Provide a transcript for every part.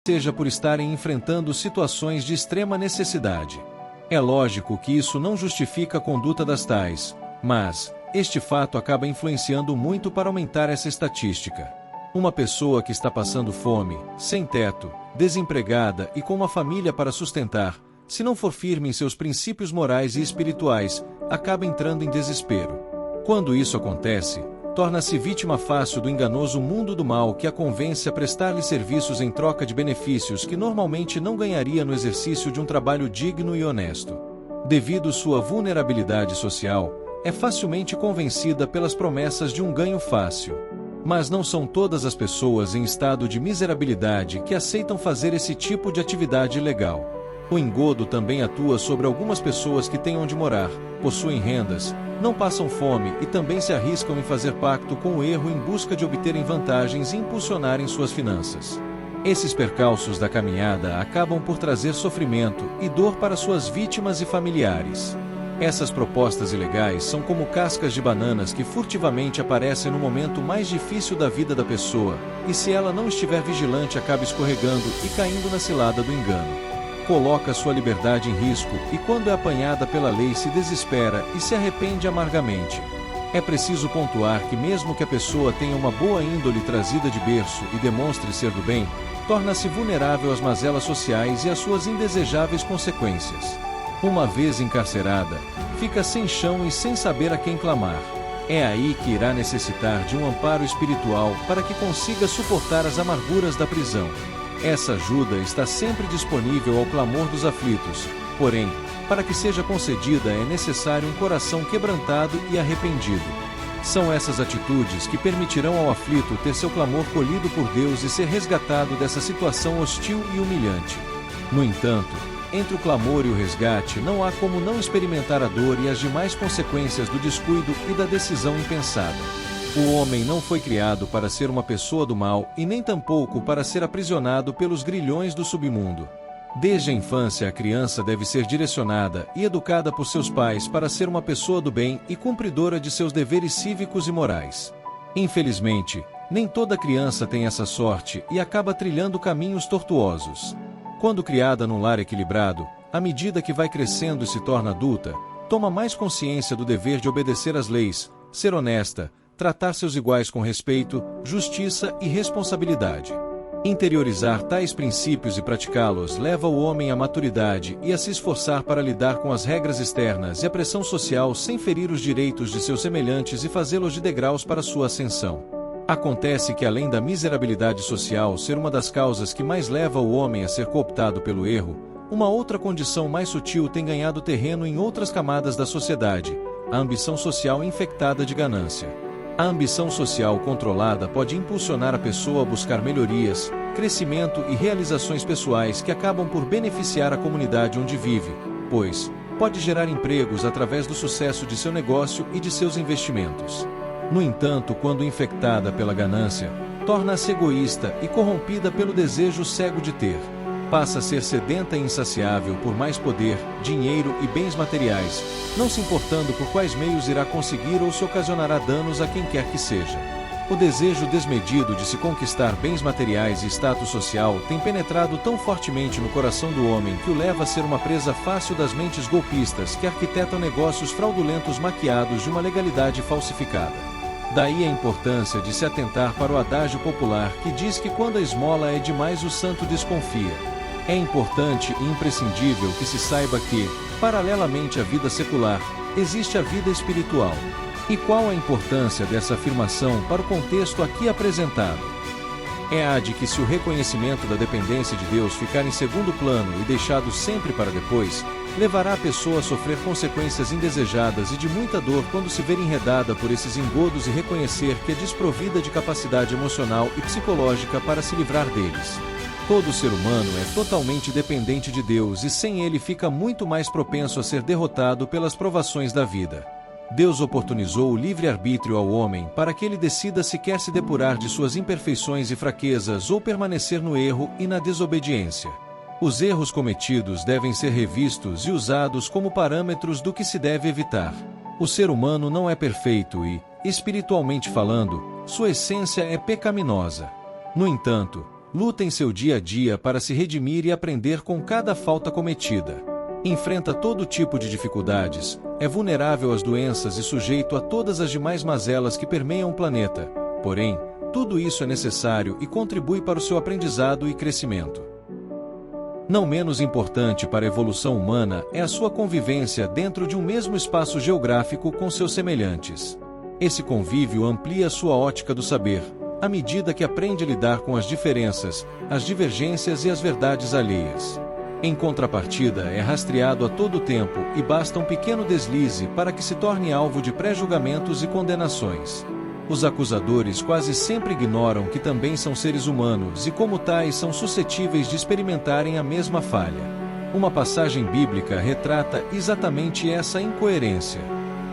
seja por estarem enfrentando situações de extrema necessidade. É lógico que isso não justifica a conduta das tais, mas este fato acaba influenciando muito para aumentar essa estatística. Uma pessoa que está passando fome, sem teto, desempregada e com uma família para sustentar, se não for firme em seus princípios morais e espirituais, acaba entrando em desespero. Quando isso acontece, torna-se vítima fácil do enganoso mundo do mal que a convence a prestar-lhe serviços em troca de benefícios que normalmente não ganharia no exercício de um trabalho digno e honesto. Devido sua vulnerabilidade social, é facilmente convencida pelas promessas de um ganho fácil. Mas não são todas as pessoas em estado de miserabilidade que aceitam fazer esse tipo de atividade ilegal. O engodo também atua sobre algumas pessoas que têm onde morar, possuem rendas, não passam fome e também se arriscam em fazer pacto com o erro em busca de obterem vantagens e impulsionarem suas finanças. Esses percalços da caminhada acabam por trazer sofrimento e dor para suas vítimas e familiares. Essas propostas ilegais são como cascas de bananas que furtivamente aparecem no momento mais difícil da vida da pessoa, e se ela não estiver vigilante acaba escorregando e caindo na cilada do engano. Coloca sua liberdade em risco e quando é apanhada pela lei se desespera e se arrepende amargamente. É preciso pontuar que mesmo que a pessoa tenha uma boa índole trazida de berço e demonstre ser do bem, torna-se vulnerável às mazelas sociais e às suas indesejáveis consequências. Uma vez encarcerada, fica sem chão e sem saber a quem clamar. É aí que irá necessitar de um amparo espiritual para que consiga suportar as amarguras da prisão. Essa ajuda está sempre disponível ao clamor dos aflitos, porém, para que seja concedida é necessário um coração quebrantado e arrependido. São essas atitudes que permitirão ao aflito ter seu clamor colhido por Deus e ser resgatado dessa situação hostil e humilhante. No entanto, entre o clamor e o resgate não há como não experimentar a dor e as demais consequências do descuido e da decisão impensada. O homem não foi criado para ser uma pessoa do mal e nem tampouco para ser aprisionado pelos grilhões do submundo. Desde a infância a criança deve ser direcionada e educada por seus pais para ser uma pessoa do bem e cumpridora de seus deveres cívicos e morais. Infelizmente, nem toda criança tem essa sorte e acaba trilhando caminhos tortuosos. Quando criada num lar equilibrado, à medida que vai crescendo e se torna adulta, toma mais consciência do dever de obedecer às leis, ser honesta, tratar seus iguais com respeito, justiça e responsabilidade. Interiorizar tais princípios e praticá-los leva o homem à maturidade e a se esforçar para lidar com as regras externas e a pressão social sem ferir os direitos de seus semelhantes e fazê-los de degraus para sua ascensão. Acontece que além da miserabilidade social ser uma das causas que mais leva o homem a ser cooptado pelo erro, uma outra condição mais sutil tem ganhado terreno em outras camadas da sociedade, a ambição social infectada de ganância. A ambição social controlada pode impulsionar a pessoa a buscar melhorias, crescimento e realizações pessoais que acabam por beneficiar a comunidade onde vive, pois pode gerar empregos através do sucesso de seu negócio e de seus investimentos. No entanto, quando infectada pela ganância, torna-se egoísta e corrompida pelo desejo cego de ter. Passa a ser sedenta e insaciável por mais poder, dinheiro e bens materiais, não se importando por quais meios irá conseguir ou se ocasionará danos a quem quer que seja. O desejo desmedido de se conquistar bens materiais e status social tem penetrado tão fortemente no coração do homem que o leva a ser uma presa fácil das mentes golpistas que arquitetam negócios fraudulentos maquiados de uma legalidade falsificada. Daí a importância de se atentar para o adágio popular que diz que quando a esmola é demais o santo desconfia. É importante e imprescindível que se saiba que, paralelamente à vida secular, existe a vida espiritual. E qual a importância dessa afirmação para o contexto aqui apresentado? É a de que se o reconhecimento da dependência de Deus ficar em segundo plano e deixado sempre para depois, levará a pessoa a sofrer consequências indesejadas e de muita dor quando se ver enredada por esses engodos e reconhecer que é desprovida de capacidade emocional e psicológica para se livrar deles. Todo ser humano é totalmente dependente de Deus e sem ele fica muito mais propenso a ser derrotado pelas provações da vida. Deus oportunizou o livre-arbítrio ao homem para que ele decida se quer se depurar de suas imperfeições e fraquezas ou permanecer no erro e na desobediência. Os erros cometidos devem ser revistos e usados como parâmetros do que se deve evitar. O ser humano não é perfeito e, espiritualmente falando, sua essência é pecaminosa. No entanto, Luta em seu dia a dia para se redimir e aprender com cada falta cometida. Enfrenta todo tipo de dificuldades, é vulnerável às doenças e sujeito a todas as demais mazelas que permeiam o planeta. Porém, tudo isso é necessário e contribui para o seu aprendizado e crescimento. Não menos importante para a evolução humana é a sua convivência dentro de um mesmo espaço geográfico com seus semelhantes. Esse convívio amplia sua ótica do saber, à medida que aprende a lidar com as diferenças, as divergências e as verdades alheias. Em contrapartida, é rastreado a todo tempo e basta um pequeno deslize para que se torne alvo de pré-julgamentos e condenações. Os acusadores quase sempre ignoram que também são seres humanos e, como tais, são suscetíveis de experimentarem a mesma falha. Uma passagem bíblica retrata exatamente essa incoerência.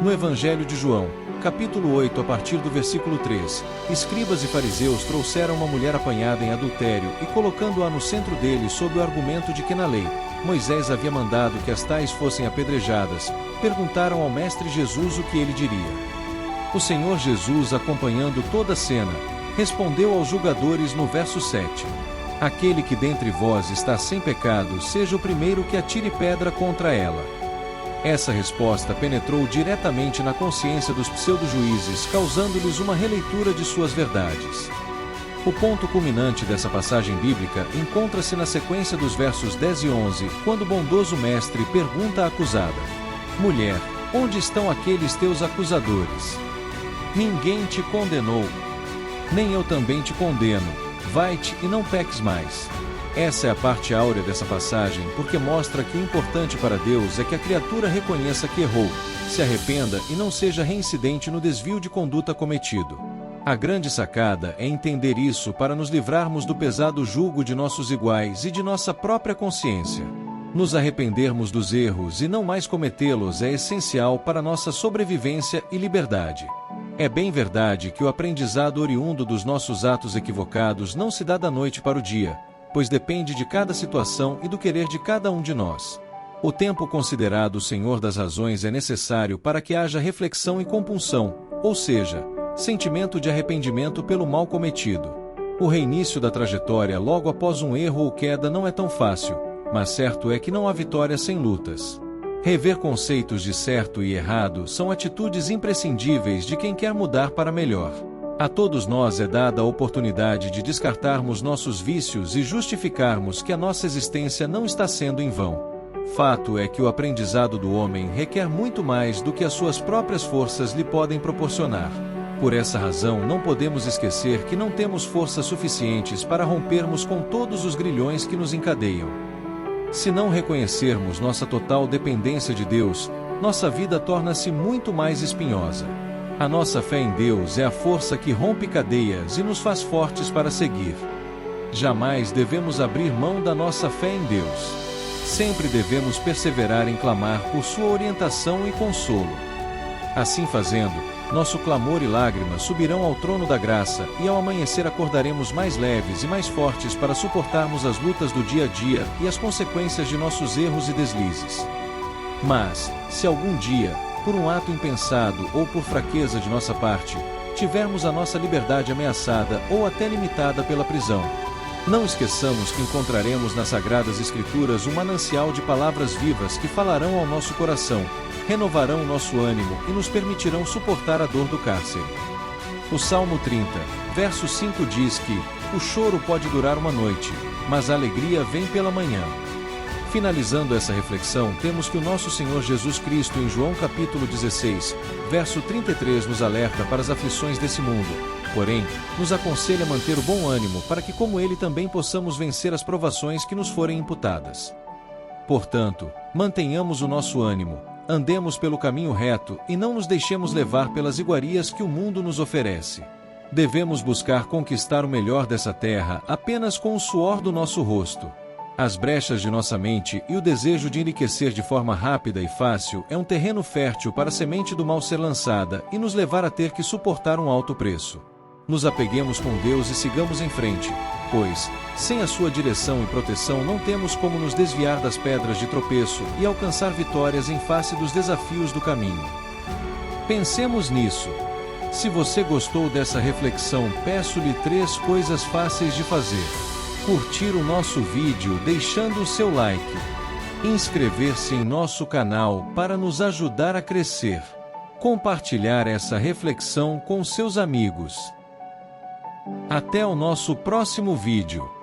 No Evangelho de João, capítulo 8, a partir do versículo 3, escribas e fariseus trouxeram uma mulher apanhada em adultério e, colocando-a no centro deles sob o argumento de que na lei, Moisés havia mandado que as tais fossem apedrejadas, perguntaram ao mestre Jesus o que ele diria. O Senhor Jesus, acompanhando toda a cena, respondeu aos julgadores no verso 7. Aquele que dentre vós está sem pecado, seja o primeiro que atire pedra contra ela. Essa resposta penetrou diretamente na consciência dos pseudo-juízes, causando-lhes uma releitura de suas verdades. O ponto culminante dessa passagem bíblica encontra-se na sequência dos versos 10 e 11, quando o bondoso mestre pergunta à acusada: Mulher, onde estão aqueles teus acusadores? Ninguém te condenou. Nem eu também te condeno. Vai-te e não peques mais. Essa é a parte áurea dessa passagem, porque mostra que o importante para Deus é que a criatura reconheça que errou, se arrependa e não seja reincidente no desvio de conduta cometido. A grande sacada é entender isso para nos livrarmos do pesado jugo de nossos iguais e de nossa própria consciência. Nos arrependermos dos erros e não mais cometê-los é essencial para nossa sobrevivência e liberdade. É bem verdade que o aprendizado oriundo dos nossos atos equivocados não se dá da noite para o dia, pois depende de cada situação e do querer de cada um de nós. O tempo considerado o Senhor das razões é necessário para que haja reflexão e compunção, ou seja, sentimento de arrependimento pelo mal cometido. O reinício da trajetória logo após um erro ou queda não é tão fácil, mas certo é que não há vitória sem lutas. Rever conceitos de certo e errado são atitudes imprescindíveis de quem quer mudar para melhor. A todos nós é dada a oportunidade de descartarmos nossos vícios e justificarmos que a nossa existência não está sendo em vão. Fato é que o aprendizado do homem requer muito mais do que as suas próprias forças lhe podem proporcionar. Por essa razão, não podemos esquecer que não temos forças suficientes para rompermos com todos os grilhões que nos encadeiam. Se não reconhecermos nossa total dependência de Deus, nossa vida torna-se muito mais espinhosa. A nossa fé em Deus é a força que rompe cadeias e nos faz fortes para seguir. Jamais devemos abrir mão da nossa fé em Deus. Sempre devemos perseverar em clamar por sua orientação e consolo. Assim fazendo, nosso clamor e lágrimas subirão ao trono da graça e ao amanhecer acordaremos mais leves e mais fortes para suportarmos as lutas do dia a dia e as consequências de nossos erros e deslizes. Mas, se algum dia, por um ato impensado ou por fraqueza de nossa parte, tivermos a nossa liberdade ameaçada ou até limitada pela prisão, não esqueçamos que encontraremos nas Sagradas Escrituras um manancial de palavras vivas que falarão ao nosso coração, renovarão o nosso ânimo e nos permitirão suportar a dor do cárcere. O Salmo 30, verso 5 diz que o choro pode durar uma noite, mas a alegria vem pela manhã. Finalizando essa reflexão, temos que o nosso Senhor Jesus Cristo em João capítulo 16, verso 33 nos alerta para as aflições desse mundo, porém, nos aconselha a manter o bom ânimo para que como ele também possamos vencer as provações que nos forem imputadas. Portanto, mantenhamos o nosso ânimo, andemos pelo caminho reto e não nos deixemos levar pelas iguarias que o mundo nos oferece. Devemos buscar conquistar o melhor dessa terra apenas com o suor do nosso rosto. As brechas de nossa mente e o desejo de enriquecer de forma rápida e fácil é um terreno fértil para a semente do mal ser lançada e nos levar a ter que suportar um alto preço. Nos apeguemos com Deus e sigamos em frente, pois, sem a sua direção e proteção não temos como nos desviar das pedras de tropeço e alcançar vitórias em face dos desafios do caminho. Pensemos nisso. Se você gostou dessa reflexão, peço-lhe 3 coisas fáceis de fazer. curtir o nosso vídeo deixando o seu like, inscrever-se em nosso canal para nos ajudar a crescer, compartilhar essa reflexão com seus amigos. Até o nosso próximo vídeo.